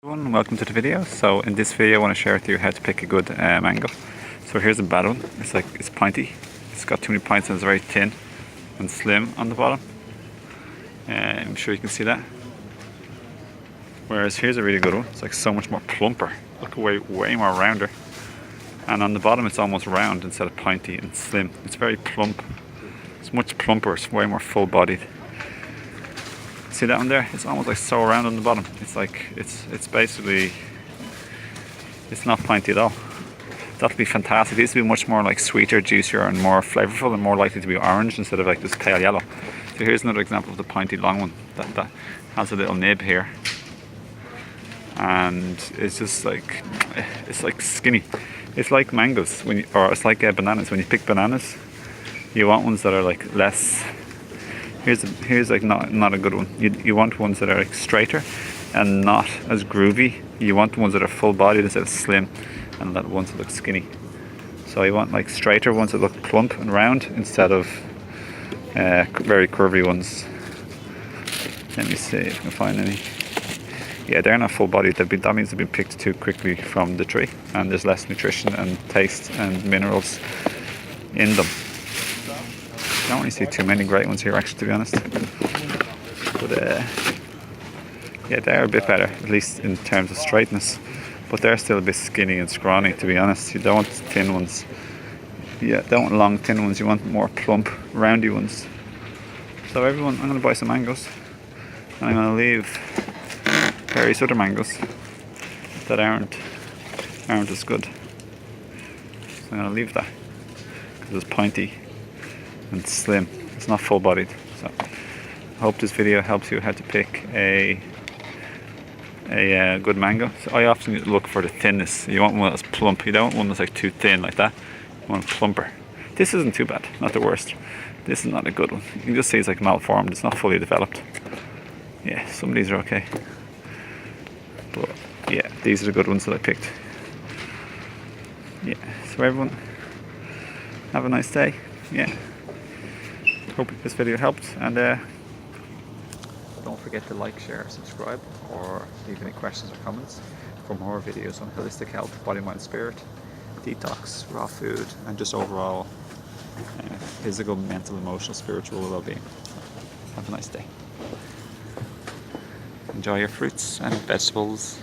Everyone, welcome to the video. So in this video I want to share with you how to pick a good mango. So here's a bad one. It's pointy. It's got too many points and it's very thin and slim on the bottom. I'm sure you can see that. Whereas here's a really good one. It's like so much more plumper. Look, way more rounder. And on the bottom it's almost round instead of pointy and slim. It's very plump. It's much plumper. It's way more full-bodied. See that one there? It's almost like so round on the bottom. It's like it's basically it's not pointy at all. That'll be fantastic. It used to be much more like sweeter, juicier, and more flavorful, and more likely to be orange instead of like this pale yellow. So here's another example of the pointy long one that has a little nib here, and it's just like skinny. It's like mangoes or it's like bananas. When you pick bananas, you want ones that are like less. Here's like not a good one. You want ones that are like straighter and not as groovy. You want ones that are full bodied instead of slim, and that ones that look skinny. So you want like straighter ones that look plump and round instead of very curvy ones. Let me see if I can find any. Yeah, they're not full bodied. That means they've been picked too quickly from the tree, and there's less nutrition and taste and minerals in them. I don't really see too many great ones here, actually, to be honest. But yeah, they're a bit better, at least in terms of straightness. But they're still a bit skinny and scrawny, to be honest. You don't want thin ones. Yeah, don't want long, thin ones. You want more plump, roundy ones. So everyone, I'm going to buy some mangoes, and I'm going to leave various other mangoes that aren't as good. So I'm going to leave that because it's pointy and slim. It's not full bodied. So I hope this video helps you how to pick a good mango. So I often look for the thinness. You want one that's plump. You don't want one that's like too thin like that. You want a plumper. This isn't too bad, not the worst. This is not a good one. You can just see it's like malformed. It's not fully developed. Yeah, some of these are okay, but yeah, these are the good ones that I picked. Yeah, so everyone have a nice day. Yeah, hope this video helped, and don't forget to like, share, subscribe, or leave any questions or comments for more videos on holistic health, body, mind, spirit, detox, raw food, and just overall physical, mental, emotional, spiritual well-being. Have a nice day. Enjoy your fruits and vegetables.